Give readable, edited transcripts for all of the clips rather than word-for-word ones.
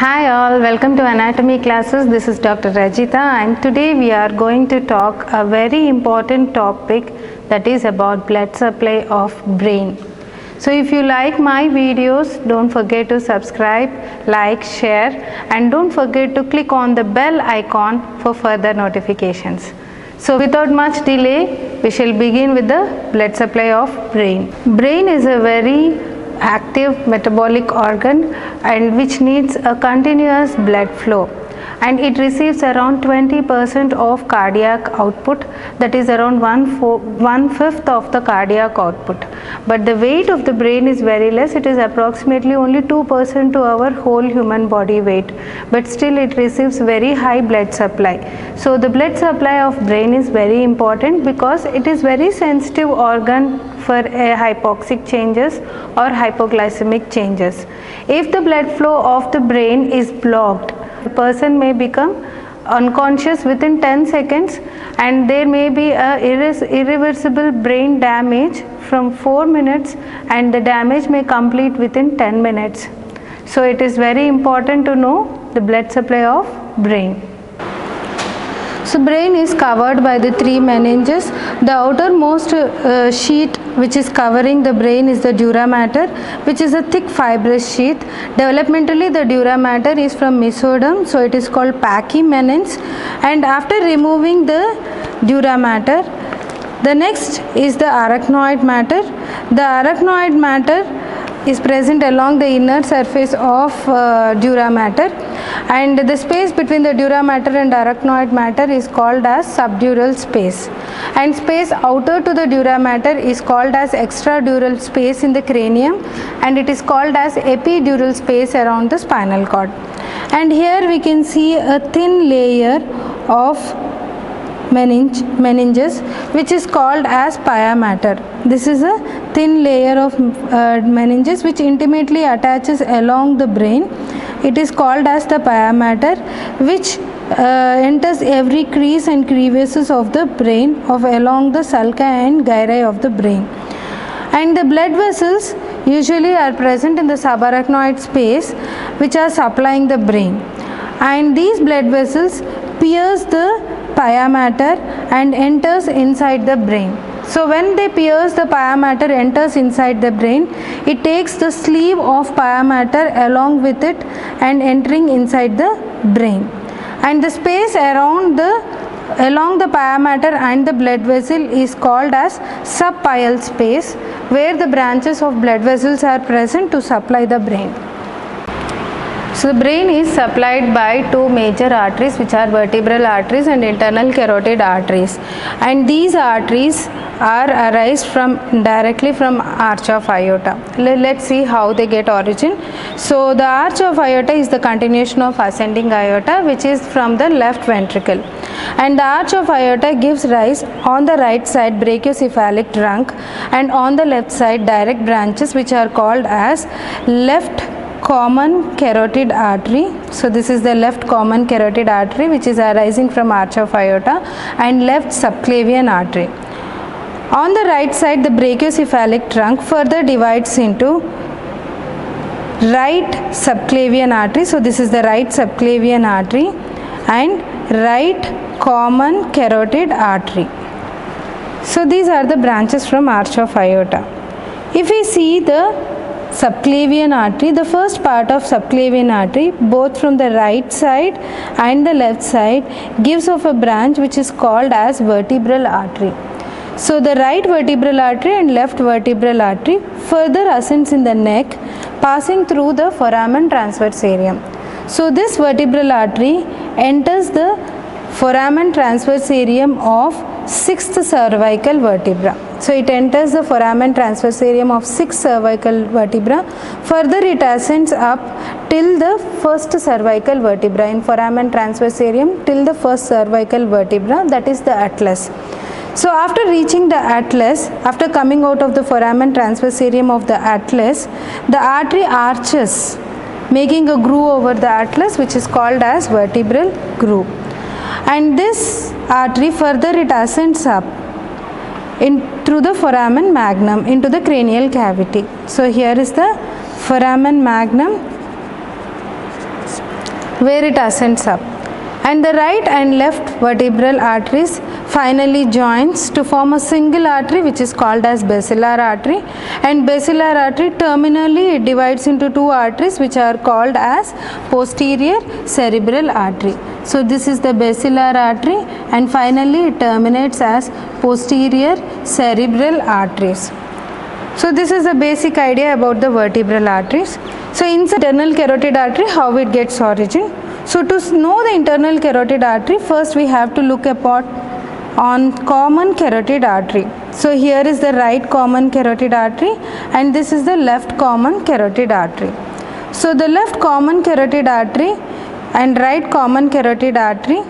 Hi all, welcome to anatomy classes. This is Dr. Rajita and today we are going to talk a very important topic, that is about blood supply of brain. So if you like my videos, don't forget to subscribe, like, share and don't forget to click on the bell icon for further notifications. So without much delay, we shall begin with the blood supply of brain. Brain is a very active metabolic organ and which needs a continuous blood flow, and it receives around 20% of cardiac output, that is around one fifth of the cardiac output. But the weight of the brain is very less, it is approximately only 2% to our whole human body weight, but still it receives very high blood supply. So the blood supply of brain is very important because it is very sensitive organ for hypoxic changes or hypoglycemic changes. If the blood flow of the brain is blocked, the person may become unconscious within 10 seconds and there may be a irreversible brain damage from 4 minutes and the damage may complete within 10 minutes. So it is very important to know the blood supply of brain. So brain is covered by the three meninges. The outermost sheet which is covering the brain is the dura mater, which is a thick fibrous sheath. Developmentally the dura mater is from mesoderm, so it is called pachymeninx. And after removing the dura mater, the next is the arachnoid matter. The arachnoid matter is present along the inner surface of dura mater, and the space between the dura mater and arachnoid matter is called as subdural space, and space outer to the dura mater is called as extradural space in the cranium, and it is called as epidural space around the spinal cord. And here we can see a thin layer of meninges which is called as pia mater. This is a thin layer of meninges which intimately attaches along the brain. It is called as the pia mater, which enters every crease and crevices of the brain of along the sulci and gyri of the brain. And the blood vessels usually are present in the subarachnoid space which are supplying the brain, and these blood vessels pierce the pia mater and enters inside the brain. So when they pierce the pia mater, enters inside the brain, it takes the sleeve of pia mater along with it and entering inside the brain. And the space along the pia mater and the blood vessel is called as subpial space, where the branches of blood vessels are present to supply the brain. So the brain is supplied by two major arteries, which are vertebral arteries and internal carotid arteries, and these arteries are arise directly from arch of aorta. Let's see how they get origin. So the arch of aorta is the continuation of ascending aorta, which is from the left ventricle, and the arch of aorta gives rise on the right side brachiocephalic trunk and on the left side direct branches which are called as left common carotid artery. So this is the left common carotid artery which is arising from arch of aorta, and left subclavian artery. On the right side, the brachiocephalic trunk further divides into right subclavian artery. So this is the right subclavian artery and right common carotid artery. So these are the branches from arch of aorta. If we see the subclavian artery, the first part of subclavian artery, both from the right side and the left side, gives off a branch which is called as vertebral artery. So the right vertebral artery and left vertebral artery further ascends in the neck, passing through the foramen transversarium. So this vertebral artery enters the foramen transversarium of 6th cervical vertebra. So it enters the foramen transversarium of 6th cervical vertebra. Further it ascends up till the 1st cervical vertebra in foramen transversarium till the 1st cervical vertebra, that is the atlas. So after reaching the atlas, after coming out of the foramen transversarium of the atlas, the artery arches, making a groove over the atlas which is called as vertebral groove. And this artery further it ascends up through the foramen magnum into the cranial cavity. So here is the foramen magnum where it ascends up, and the right and left vertebral arteries finally joins to form a single artery which is called as basilar artery, and basilar artery terminally it divides into two arteries which are called as posterior cerebral artery. So this is the basilar artery and finally it terminates as posterior cerebral arteries. So this is the basic idea about the vertebral arteries. So inside internal carotid artery, how it gets origin. So to know the internal carotid artery, first we have to look on common carotid artery. So here is the right common carotid artery and this is the left common carotid artery. So the left common carotid artery and right common carotid artery,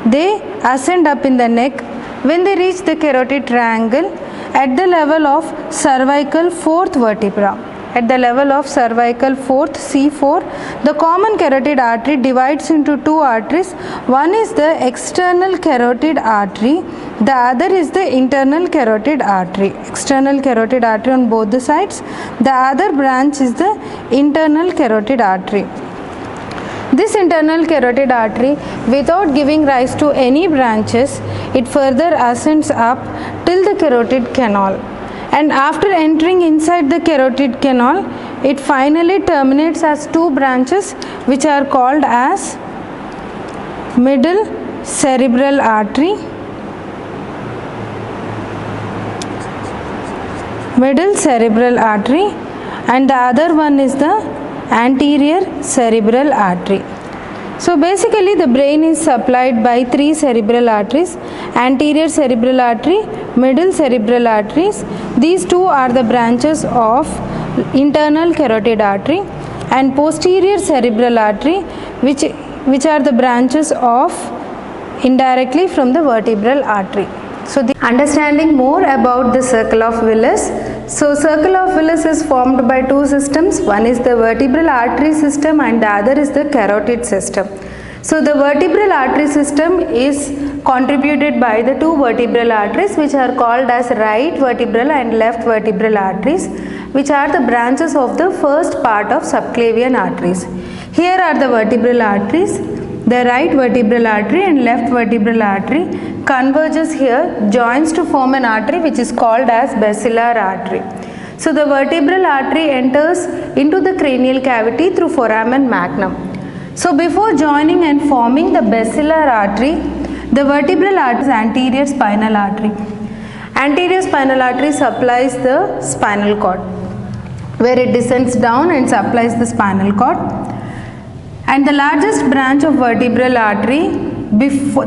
they ascend up in the neck when they reach the carotid triangle at the level of cervical fourth vertebra. At the level of cervical fourth C4, the common carotid artery divides into two arteries. One is the external carotid artery, the other is the internal carotid artery. External carotid artery on both the sides. The other branch is the internal carotid artery. This internal carotid artery, without giving rise to any branches, it further ascends up till the carotid canal, and after entering inside the carotid canal, it finally terminates as two branches which are called as middle cerebral artery, and the other one is the anterior cerebral artery. So basically the brain is supplied by three cerebral arteries: anterior cerebral artery, middle cerebral arteries. These two are the branches of internal carotid artery, and posterior cerebral artery which are the branches of indirectly from the vertebral artery. So understanding more about the circle of Willis. So circle of Willis is formed by two systems. One is the vertebral artery system and the other is the carotid system. So the vertebral artery system is contributed by the two vertebral arteries which are called as right vertebral and left vertebral arteries, which are the branches of the first part of subclavian arteries. Here are the vertebral arteries. The right vertebral artery and left vertebral artery converges here, joins to form an artery which is called as basilar artery. So the vertebral artery enters into the cranial cavity through foramen magnum. So before joining and forming the basilar artery, the vertebral artery is anterior spinal artery. Anterior spinal artery supplies the spinal cord, where it descends down and supplies the spinal cord. And the largest branch of vertebral artery,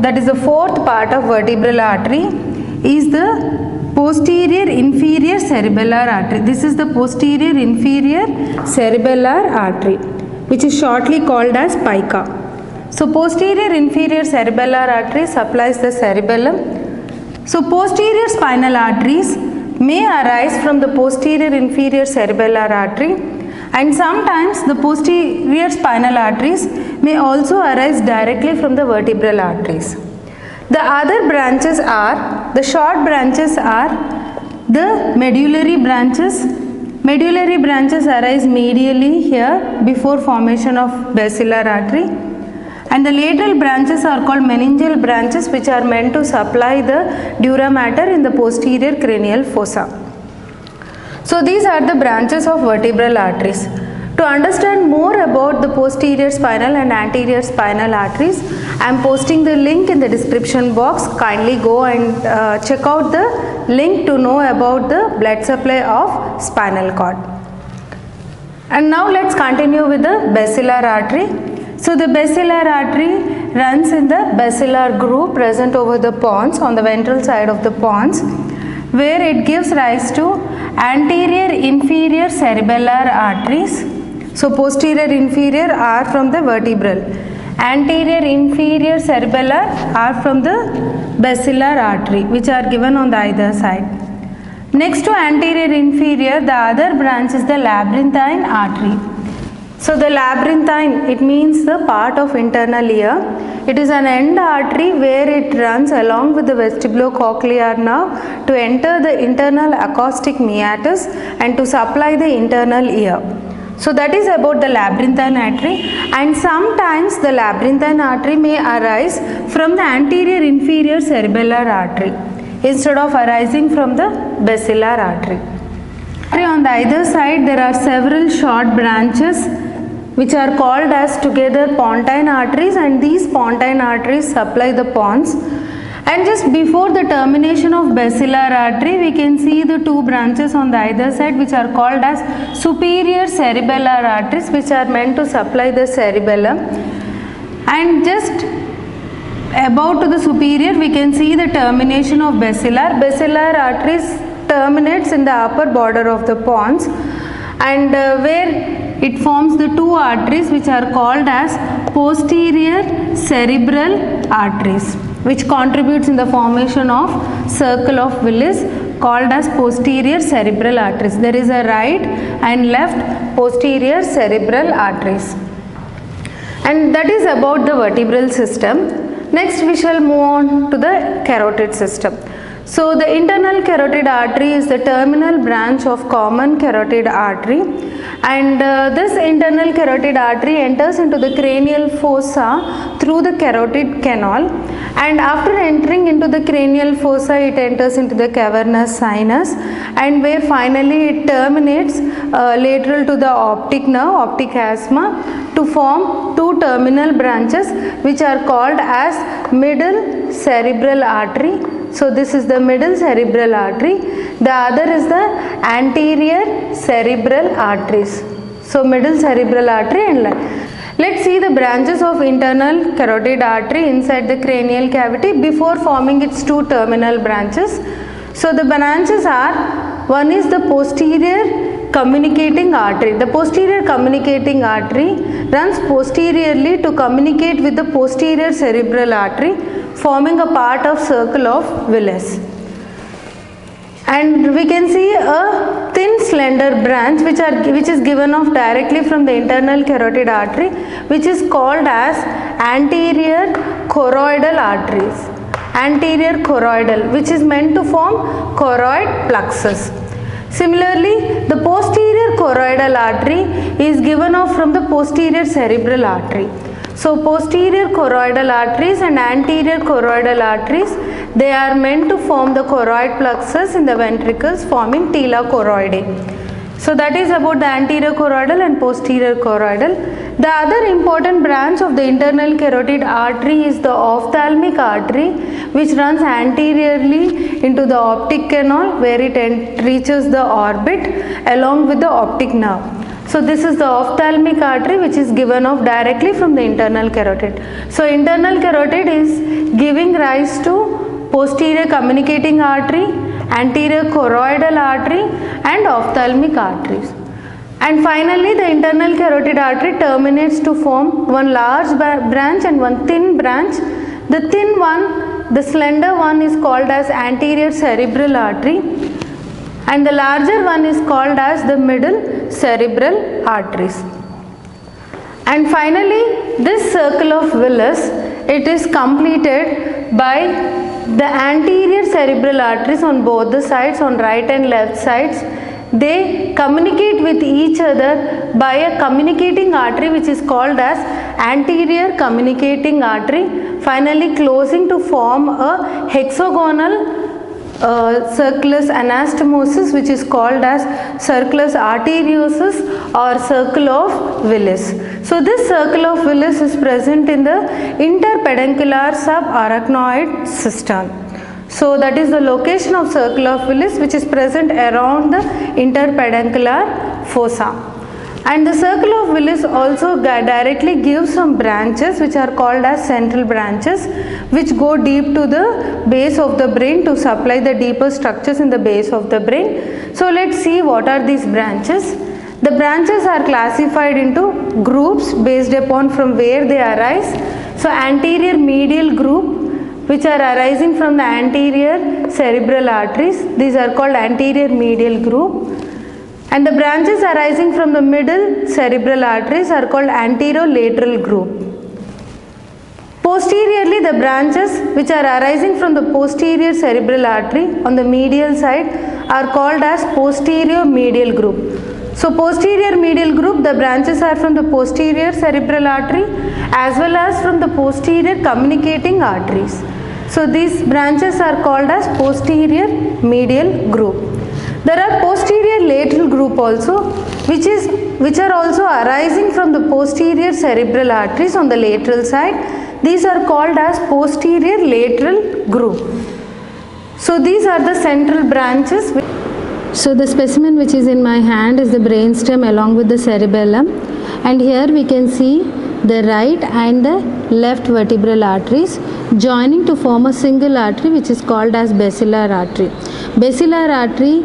that is the fourth part of vertebral artery, is the posterior inferior cerebellar artery. This is the posterior inferior cerebellar artery, which is shortly called as PICA. So posterior inferior cerebellar artery supplies the cerebellum. So posterior spinal arteries may arise from the posterior inferior cerebellar artery, and sometimes the posterior spinal arteries may also arise directly from the vertebral arteries. The other branches are, the short branches are the medullary branches. Medullary branches arise medially here before formation of basilar artery, and the lateral branches are called meningeal branches, which are meant to supply the dura mater in the posterior cranial fossa. So these are the branches of vertebral arteries. To understand more about the posterior spinal and anterior spinal arteries, I am posting the link in the description box. Kindly go and check out the link to know about the blood supply of spinal cord. And now let's continue with the basilar artery. So the basilar artery runs in the basilar groove present over the pons, on the ventral side of the pons, where it gives rise to anterior inferior cerebellar arteries. So posterior inferior are from the vertebral, anterior inferior cerebellar are from the basilar artery, which are given on the either side. Next to anterior inferior, the other branch is the labyrinthine artery. So the labyrinthine, it means the part of internal ear. It is an end artery where it runs along with the vestibulocochlear nerve to enter the internal acoustic meatus and to supply the internal ear. So that is about the labyrinthine artery, and sometimes the labyrinthine artery may arise from the anterior inferior cerebellar artery instead of arising from the basilar artery. On the either side there are several short branches which are called as together pontine arteries, and these pontine arteries supply the pons. And just before the termination of basilar artery, we can see the two branches on the either side which are called as superior cerebellar arteries, which are meant to supply the cerebellum. And just above to the superior we can see the termination of basilar. Basilar arteries terminates in the upper border of the pons, and where it forms the two arteries which are called as posterior cerebral arteries, which contributes in the formation of circle of Willis called as posterior cerebral arteries. There is a right and left posterior cerebral arteries. And that is about the vertebral system. Next we shall move on to the carotid system. So the internal carotid artery is the terminal branch of common carotid artery, and this internal carotid artery enters into the cranial fossa through the carotid canal, and after entering into the cranial fossa it enters into the cavernous sinus, and where finally it terminates lateral to the optic nerve, optic chiasma, to form two terminal branches which are called as middle cerebral artery. So this is the middle cerebral artery. The other is the anterior cerebral arteries. So middle cerebral artery and let's see the branches of internal carotid artery inside the cranial cavity before forming its two terminal branches. So the branches are, one is the posterior communicating artery. The posterior communicating artery runs posteriorly to communicate with the posterior cerebral artery, forming a part of circle of Willis. And we can see a thin slender branch which is given off directly from the internal carotid artery, which is called as anterior choroidal arteries. Anterior choroidal, which is meant to form choroid plexus. Similarly, the posterior choroidal artery is given off from the posterior cerebral artery. So posterior choroidal arteries and anterior choroidal arteries, they are meant to form the choroid plexus in the ventricles, forming tela choroidae. So that is about the anterior choroidal and posterior choroidal. The other important branch of the internal carotid artery is the ophthalmic artery, which runs anteriorly into the optic canal, where it reaches the orbit along with the optic nerve. So this is the ophthalmic artery which is given off directly from the internal carotid. So internal carotid is giving rise to posterior communicating artery, anterior choroidal artery and ophthalmic arteries. And finally the internal carotid artery terminates to form one large branch and one thin branch. The thin one, the slender one, is called as anterior cerebral artery, and the larger one is called as the middle cerebral arteries. And finally this circle of Willis, it is completed by the anterior cerebral arteries on both the sides, on right and left sides. They communicate with each other by a communicating artery which is called as anterior communicating artery, finally closing to form a hexagonal circulus anastomosis, which is called as circulus arteriosus or circle of Willis. So this circle of Willis is present in the interpeduncular subarachnoid cistern. So that is the location of circle of Willis, which is present around the interpeduncular fossa. And the circle of Willis also directly gives some branches which are called as central branches, which go deep to the base of the brain to supply the deeper structures in the base of the brain. So let's see what are these branches. The branches are classified into groups based upon from where they arise. So anterior medial group, which are arising from the anterior cerebral arteries, these are called anterior medial group. And the branches arising from the middle cerebral arteries are called anterolateral group. Posteriorly, the branches which are arising from the posterior cerebral artery on the medial side are called as posterior medial group. So posterior medial group, the branches are from the posterior cerebral artery as well as from the posterior communicating arteries. So these branches are called as posterior medial group. There are posterior lateral group also, which are also arising from the posterior cerebral arteries on the lateral side. These are called as posterior lateral group. So these are the central branches. So the specimen which is in my hand is the brainstem along with the cerebellum, and here we can see the right and the left vertebral arteries joining to form a single artery which is called as basilar artery. Basilar artery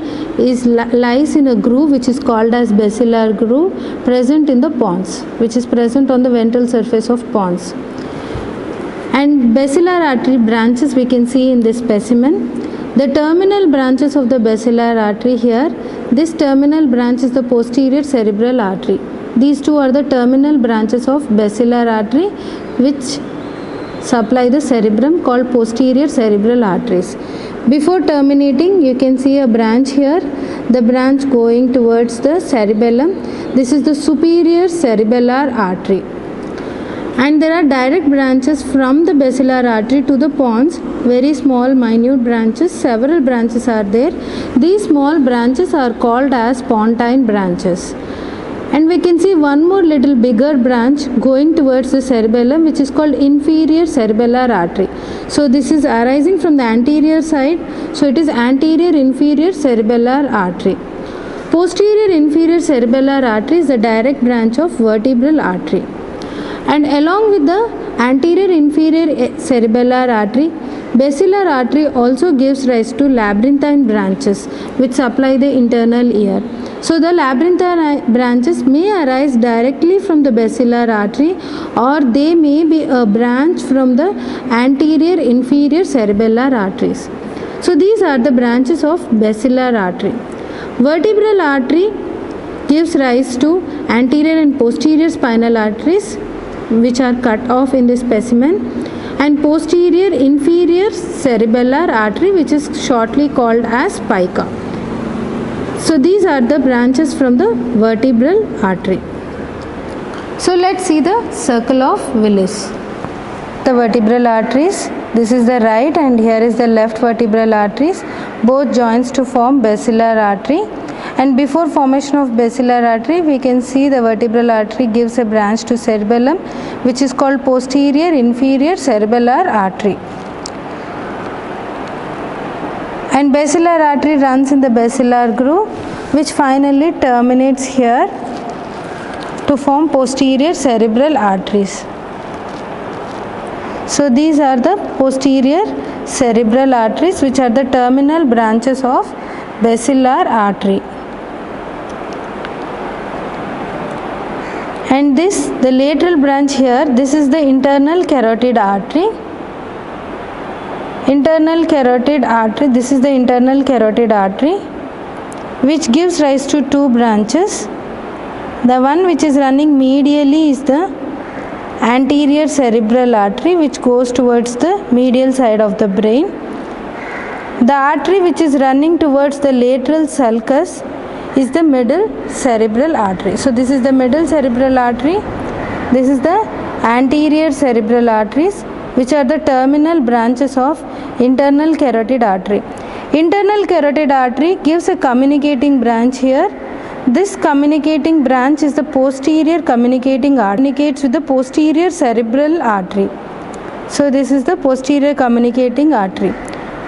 lies in a groove which is called as basilar groove present in the pons, which is present on the ventral surface of pons. And basilar artery branches we can see in this specimen. The terminal branches of the basilar artery here, this terminal branch is the posterior cerebral artery. These two are the terminal branches of basilar artery which supply the cerebrum, called posterior cerebral arteries. Before terminating, you can see a branch here, the branch going towards the cerebellum. This is the superior cerebellar artery. And there are direct branches from the basilar artery to the pons, very small minute branches, several branches are there. These small branches are called as pontine branches. And we can see one more little bigger branch going towards the cerebellum which is called inferior cerebellar artery. So this is arising from the anterior side, so it is anterior inferior cerebellar artery. Posterior inferior cerebellar artery is the direct branch of vertebral artery. And along with the anterior inferior cerebellar artery, basilar artery also gives rise to labyrinthine branches which supply the internal ear. So the labyrinthine branches may arise directly from the basilar artery, or they may be a branch from the anterior inferior cerebellar arteries. So these are the branches of basilar artery. Vertebral artery gives rise to anterior and posterior spinal arteries which are cut off in this specimen, and posterior inferior cerebellar artery which is shortly called as spica. So these are the branches from the vertebral artery. So let's see the circle of Willis. The vertebral arteries, this is the right and here is the left vertebral arteries, both joins to form basilar artery. And before formation of basilar artery, we can see the vertebral artery gives a branch to cerebellum which is called posterior inferior cerebellar artery. And basilar artery runs in the basilar groove which finally terminates here to form posterior cerebral arteries. So these are the posterior cerebral arteries which are the terminal branches of basilar artery. And this, the lateral branch here, this is the internal carotid artery. Internal carotid artery, this is the internal carotid artery which gives rise to two branches. The one which is running medially is the anterior cerebral artery which goes towards the medial side of the brain. The artery which is running towards the lateral sulcus is the middle cerebral artery. So this is the middle cerebral artery, this is the anterior cerebral arteries which are the terminal branches of internal carotid artery. Internal carotid artery gives a communicating branch here. This communicating branch is the posterior communicating artery, communicates with the posterior cerebral artery. So this is the posterior communicating artery,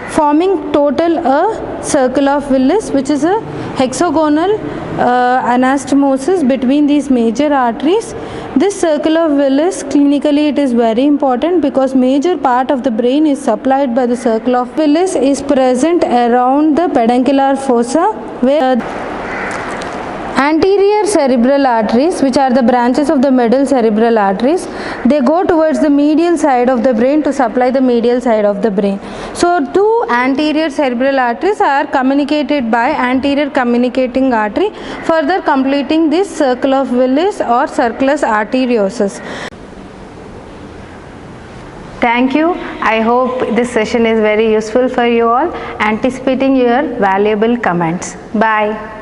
forming total a circle of Willis which is a hexagonal anastomosis between these major arteries. This circle of Willis, clinically it is very important because major part of the brain is supplied by the circle of Willis is present around the peduncular fossa, where anterior cerebral arteries, which are the branches of the middle cerebral arteries, they go towards the medial side of the brain to supply the medial side of the brain. So two anterior cerebral arteries are communicated by anterior communicating artery, further completing this circle of Willis or circulus arteriosus. Thank you. I hope this session is very useful for you all. Anticipating your valuable comments. Bye.